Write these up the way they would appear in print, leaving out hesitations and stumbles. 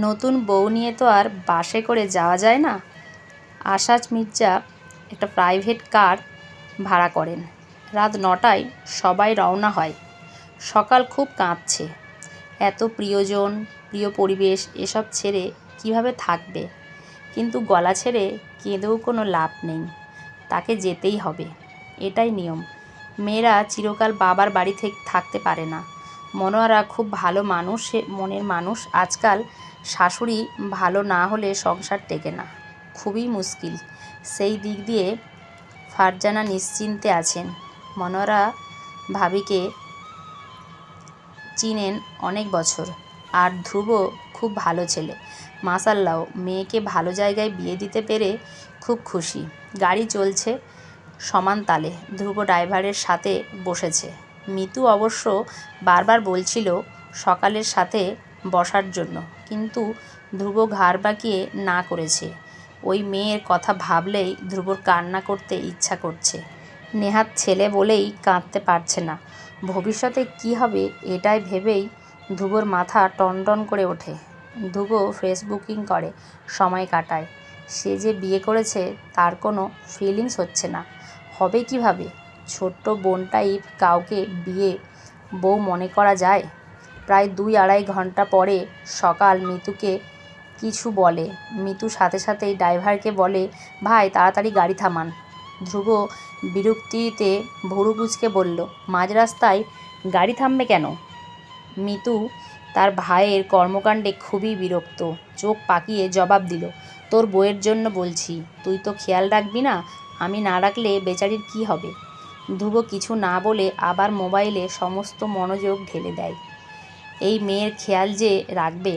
নতুন বউ নিয়ে তো আর বাসে করে যাওয়া যায় না। আসাজ মির্জা একটা প্রাইভেট কার ভাড়া করেন। রাত 9টায় সবাই রওনা হয়। সকাল খুব কাঁদছে। এত প্রিয়জন, প্রিয় পরিবেশ এসব ছেড়ে কিভাবে থাকবে? কিন্তু গলা ছেড়ে কেঁদেও কোনো লাভ নেই, তাকে যেতেই হবে, এটাই নিয়ম। মেয়েরা চিরকাল বাবার বাড়ি থেকে থাকতে পারে না। মনোয়ারা খুব ভালো মানুষ, মনের মানুষ। আজকাল শাশুড়ি ভালো না হলে সংসার টেকে না, খুবই মুশকিল। সেই দিক দিয়ে ফারজানা নিশ্চিন্তে আছেন। মনোয়ারা ভাবিকে চিনেন অনেক বছর। আর ধ্রুব খুব ভালো ছেলে, মাশাআল্লাহ। মেয়েকে ভালো জায়গায় বিয়ে দিতে পেরে খুব খুশি। গাড়ি চলছে সমান তালে। ধ্রুব ড্রাইভারের সাথে বসেছে। মিতু অবশ্য বারবার বলছিল সকালের সাথে বসার জন্য, কিন্তু ধ্রুব ঘাড় বাঁকিয়ে না করেছে। ওই মেয়ের কথা ভাবলেই ধ্রুবর কান্না করতে ইচ্ছা করছে। নেহাত ছেলে বলেই কাঁদতে পারছে না। ভবিষ্যতে কি হবে এটাই ভেবেই ধ্রুবর মাথা টনটন করে ওঠে। ধ্রুব ফেসবুকিং করে সময় কাটায়। সে যে বিয়ে করেছে তার কোনো ফিলিংস হচ্ছে না। হবে কিভাবে? ছোট্ট বোন টাইপ কাউকে বিয়ে বউ মনে করা যায়? প্রায় 2-2.5 ঘন্টা পরে সকাল মিতুকে কিছু বলে। মিতু সাথে সাথেই ড্রাইভারকে বলে, ভাই তাড়াতাড়ি গাড়ি থামান। ধ্রুব বিরক্তিতে ভুরু কুঁচকে বলল, মাঝ রাস্তায় গাড়ি থামবে কেন? মিতু তার ভাইয়ের কর্মকাণ্ডে খুবই বিরক্ত। চোখ পাকিয়ে জবাব দিল, তোর বউয়ের জন্য বলছি, তুই তো খেয়াল রাখবি না? আমি না রাখলে বেচারির কি হবে? ধ্রুব কিছু না বলে আবার মোবাইলে সমস্ত মনোযোগ ঢেলে দেয়। এই মেয়ের খেয়াল যে রাখবে,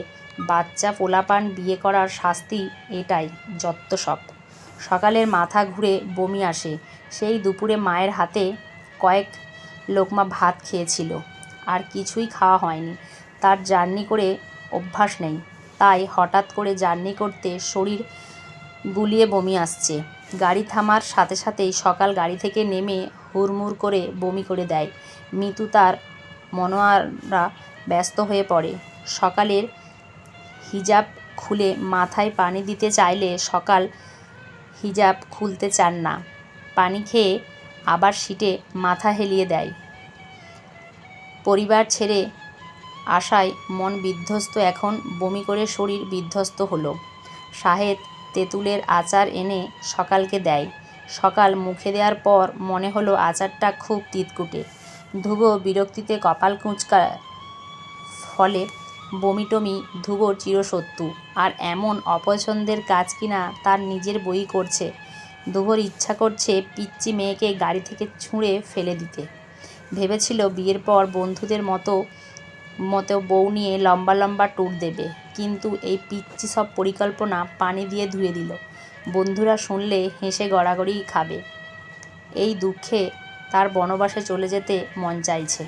বাচ্চা পোলাপান বিয়ে করার শাস্তি এটাই, যত্ত সব। সকালের মাথা ঘুরে বমি আসে। সেই দুপুরে মায়ের হাতে কয়েক লোকমা ভাত খেয়েছিল, আর কিছুই খাওয়া হয়নি। তার জার্নি করে অভ্যাস নেই, তাই হঠাৎ করে জার্নি করতে শরীর গুলিয়ে বমি আসছে। গাড়ি থামার সাথে সাথেই সকাল গাড়ি থেকে নেমে হুড়মুড় করে বমি করে দেয়। মিতু তার মনোয়ারা ব্যস্ত হয়ে পড়ে। সকালের হিজাব খুলে মাথায় পানি দিতে চাইলে সকাল হিজাব খুলতে চান না। পানি খেয়ে আবার সিটে মাথা হেলিয়ে দেয়। পরিবার ছেড়ে আশায় মন বিধ্বস্ত, এখন বমি করে শরীর বিধ্বস্ত হলো। শাহেদ তেঁতুলের আচার এনে সকালকে দেয়। সকাল মুখে দেওয়ার পর মনে হলো আচারটা খুব তিতকুটে। ধ্রুব বিরক্তিতে কপাল কুঁচকায়। ফলে বমি টমি ধ্রুবর চিরশত্রু। আর এমন অপছন্দের কাজ কিনা তার নিজের বই করছে। ধ্রুবর ইচ্ছা করছে পিচ্চি মেয়েকে গাড়ি থেকে ছুঁড়ে ফেলে দিতে। ভেবেছিল বিয়ের পর বন্ধুদের মতো বউ নিয়ে লম্বা লম্বা ট্যুর দেবে, কিন্তু এই পিচ্চি সব পরিকল্পনা পানি দিয়ে ধুয়ে দিল। বন্ধুরা শুনলে হেসে গড়াগড়ি খাবে। এই দুঃখে তার বনবাসে চলে যেতে মন চাইছে।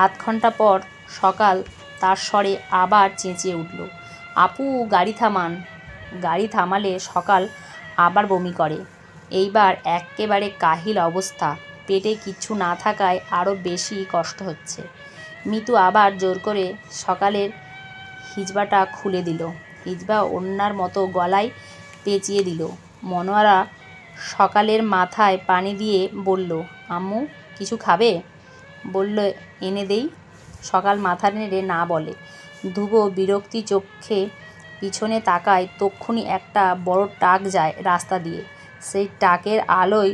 8 ঘন্টা পর সকাল তার স্বরে আবার চেঁচিয়ে উঠল, আপু গাড়ি থামান। গাড়ি থামালে সকাল আবার বমি করে। এইবার একেবারে কাহিল অবস্থা। পেটে কিচ্ছু না থাকায় আরও বেশি কষ্ট হচ্ছে। মিতু আবার জোর করে সকালের হিজবাটা খুলে দিল। হিজবা ওড়নার মতো গলায় পেঁচিয়ে দিল। মনোয়ারা সকালের মাথায় পানি দিয়ে বলল, আম্মু কিছু খাবে? বলল, এনে দেই। সকাল মাথা নেড়ে না বলে। ধ্রুব বিরক্তি চোখে পিছনে তাকায়। তক্ষুনি একটা বড় ট্রাক যায় রাস্তা দিয়ে। সেই ট্রাকের আলোয়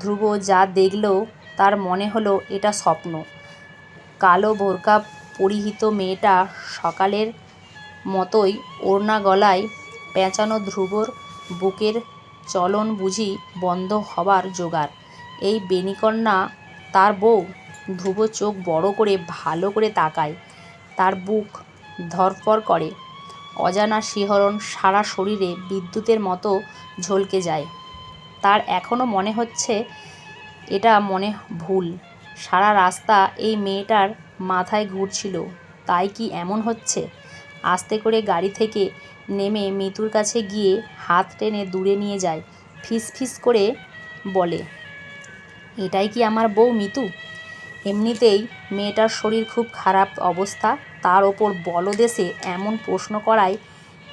ধ্রুব যা দেখল তার মনে হলো এটা স্বপ্ন। কালো বোরকা পরিহিত মেয়েটা সকালের মতোই ওড়না গলায় পেঁচানো। ধ্রুবর বুকের চলন বুঝি বন্ধ হবার জোগাড়। এই বেনিকন্যা তার বউ? ধ্রুব চোখ বড় করে ভালো করে তাকায়। তার বুক ধড়ফড় করে। অজানা শিহরণ সারা শরীরে বিদ্যুতের মতো ঝলকে যায়। তার এখনও মনে হচ্ছে এটা মনে ভুল। সারা রাস্তা এই মেয়েটার মাথায় ঘুরছিল, তাই কি এমন হচ্ছে? আস্তে করে গাড়ি থেকে নেমে মিতুর কাছে গিয়ে হাত টেনে দূরে নিয়ে যায়। ফিস ফিস করে বলে, এটাই কি আমার বউ মিতু? এমনিতেই মেয়েটার শরীর খুব খারাপ অবস্থা, তার ওপর বলদেশে এমন প্রশ্ন করায়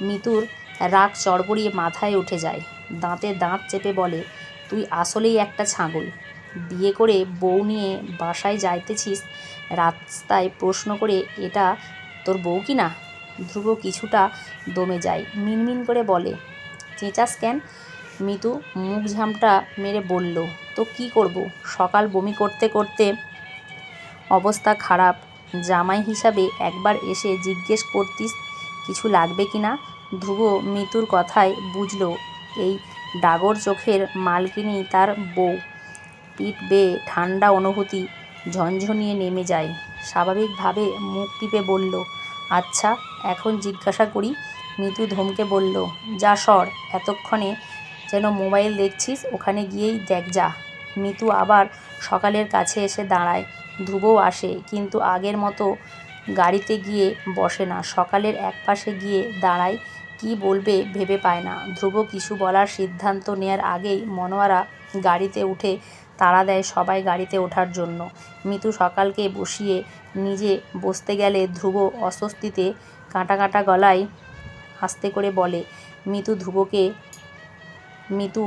মিতুর রাগ চড়বড়িয়ে মাথায় উঠে যায়। দাঁতে দাঁত চেপে বলে, তুই আসলেই একটা ছাগল। বিয়ে করে বউ নিয়ে বাসায় যাইতেছিস, রাস্তায় প্রশ্ন করে এটা তোর বউ কি না? ধ্রুব কিছুটা দমে যায়, মিনমিন করে বলে, চেঁচাস কেন? মিতু মুখ ঝামটা মেরে বলল, তো কি করব, সকাল বমি করতে করতে অবস্থা খারাপ, জামাই হিসাবে একবার এসে জিজ্ঞেস করতিস কিছু লাগবে কি না। ধ্রুব মিতুর কথায় বুঝল এই ডাগর চোখের মালকিনী তার বউ। পিঠ বেয়ে ঠান্ডা অনুভূতি ঝনঝনিয়ে নেমে যায়। স্বাভাবিকভাবে মুখ টিপে বলল, আচ্ছা এখন জিজ্ঞাসা করি। মিতু ধমকে বলল, যা সর, এতক্ষণে যেন মোবাইল দেখছিস, ওখানে গিয়েই দেখ যা। মিতু আবার সকালের কাছে এসে দাঁড়ায়। ধ্রুবও আসে, কিন্তু আগের মতো গাড়িতে গিয়ে বসে না, সকালের একপাশে গিয়ে দাঁড়ায়। কি বলবে ভেবে পায় না। ধ্রুব কিছু বলার সিদ্ধান্ত নেয়ার আগেই মনোয়ারা গাড়িতে উঠে তাড়া দেয় সবাই গাড়িতে ওঠার জন্য। মিতু সকালকে বসিয়ে নিজে বসতে গেলে ধ্রুব অস্বস্তিতে কাঁটা কাঁটা গলায় আস্তে করে বলে, মিতু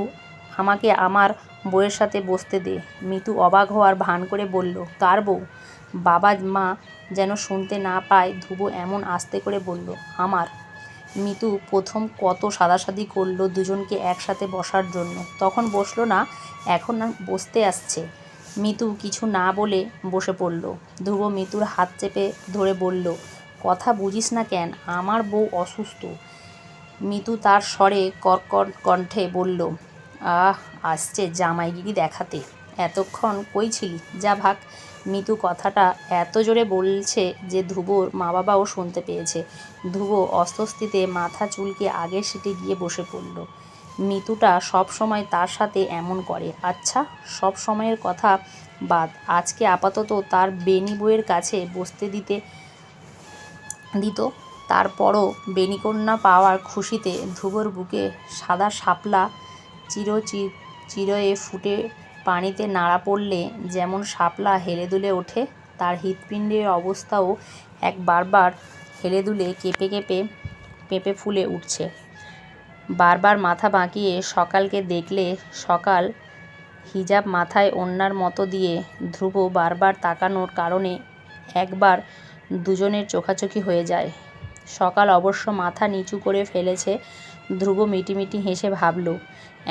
আমাকে আমার বউয়ের সাথে বসতে দে। মিতু অবাক হওয়ার ভান করে বলল, কার বউ? বাবা মা যেন শুনতে না পায় ধ্রুব এমন আস্তে করে বলল, আমার। মিতু প্রথম কত সাধাসাধি করলো দুজনকে একসাথে বসার জন্য, তখন বসলো না, এখন বসতে আসছে। মিতু কিছু না বলে বসে পড়ল। ধ্রুব মিতুর হাত চেপে ধরে বলল, কথা বুঝিস না কেন? আমার বউ অসুস্থ। মিতু তার স্বরে কর্কট কণ্ঠে বলল, আসছে জামাইগিরি দেখাতে। এতক্ষণ কই ছিলি? যা ভাগ। মিতু কথাটা এত জোরে বলছে যে ধ্রুবর মা বাবাও শুনতে পেয়েছে। ধ্রুব অস্বস্তিতে মাথা চুলকে আগের সিটে গিয়ে বসে পড়ল। মিতুটা সব সময় তার সাথে এমন করে। আচ্ছা, সব সময়ের কথা বাদ, আজকে আপাতত তার বেনি বউয়ের কাছে বসতে দিত। তারপরও বেনিকন্যা পাওয়ার খুশিতে ধ্রুবর বুকে সাদা শাপলা চিরয়ে ফুটে পানিতে নাড়া পড়লে যেমন শাপলা হেলে দুলে ওঠে, তার হৃৎপিণ্ডের অবস্থাও এক বারবার হেলে দুলে কেঁপে ফুলে উঠছে। বারবার মাথা বাঁকিয়ে সকালকে দেখলে সকাল হিজাব মাথায় ওড়নার মতো দিয়ে ধ্রুব বারবার তাকানোর কারণে একবার দুজনের চোখাচোখি হয়ে যায়। সকাল অবশ্য মাথা নিচু করে ফেলেছে। ধ্রুব মিটিমিটি হেসে ভাবল,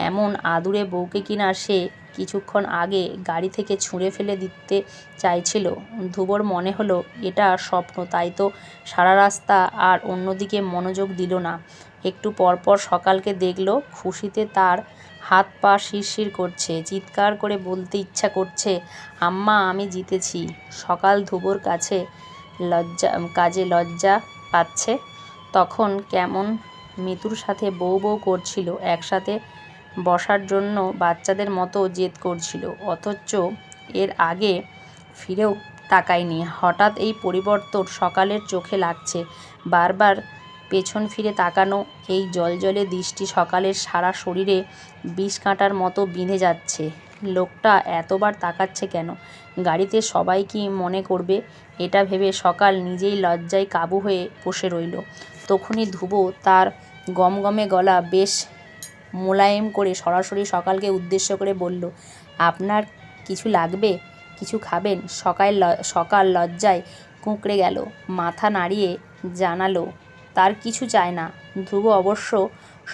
এমন আদুরে বউকে কিনা সে কিছুক্ষণ আগে গাড়ি থেকে ছুঁড়ে ফেলে দিতে চাইছিল। ধ্রুবর মনে হলো এটা স্বপ্ন, তাই তো সারা রাস্তা আর অন্যদিকে মনোযোগ দিল না। একটু পরপর সকালকে দেখল, খুশিতে তার হাত পা শিরশির করছে, চিৎকার করে বলতে ইচ্ছা করছে, আম্মা আমি জিতেছি। সকাল ধ্রুবর কাজে লজ্জা পাচ্ছে। তখন কেমন মিতুর সাথে বউ বউ করছিল, একসাথে বসার জন্য বাচ্চাদের মতো জেদ করছিল, অথচ এর আগে ফিরেও তাকায়নি। হঠাৎ এই পরিবর্তন সকালের চোখে লাগছে। বারবার পেছন ফিরে তাকানো, এই জ্বলজ্বলে দৃষ্টি সকালের সারা শরীরে বিষ কাঁটার মতো বিঁধে যাচ্ছে। লোকটা এতবার তাকাচ্ছে কেন? গাড়িতে সবাই কি মনে করবে? এটা ভেবে সকাল নিজেই লজ্জায় কাবু হয়ে বসে রইল। তখনই ধ্রুব তার গমগমে গলা বেশ মোলায়েম করে সরাসরি সকালকে উদ্দেশ্য করে বলল, আপনার কিছু লাগবে? কিছু খাবেন? সকাল লজ্জায় কুঁকড়ে গেল, মাথা নাড়িয়ে জানালো তার কিছু চায় না। ধ্রুব অবশ্য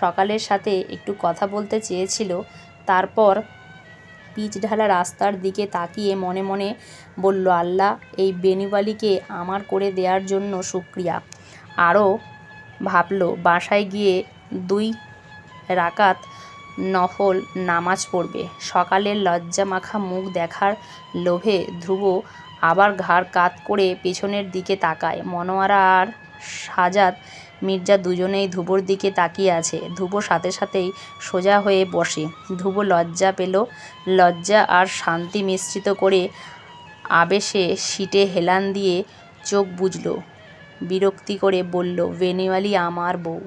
সকালের সাথে একটু কথা বলতে চেয়েছিল। তারপর পিচঢালা রাস্তার দিকে তাকিয়ে মনে মনে বলল, আল্লাহ, এই বেনিওয়ালিকে আমার করে দেওয়ার জন্য শুকরিয়া। আরও ভাবল বাসায় গিয়ে 2 রাকাত নফল নামাজ পড়বে। সকালের লজ্জামাখা মুখ দেখার লোভে ধ্রুব আবার ঘাড় কাত করে পেছনের দিকে তাকায়। মনোয়ারা আর সাজাদ মির্জা দুজনেই ধ্রুবর দিকে তাকিয়ে আছে। ধ্রুব সাথে সাথেই সোজা হয়ে বসে। ধ্রুব লজ্জা পেল, লজ্জা আর শান্তি মিশ্রিত করে আবেশে সিটে হেলান দিয়ে চোখ বুজল, বিরক্তি করে বলল, বেনিওয়ালি আমার বউ।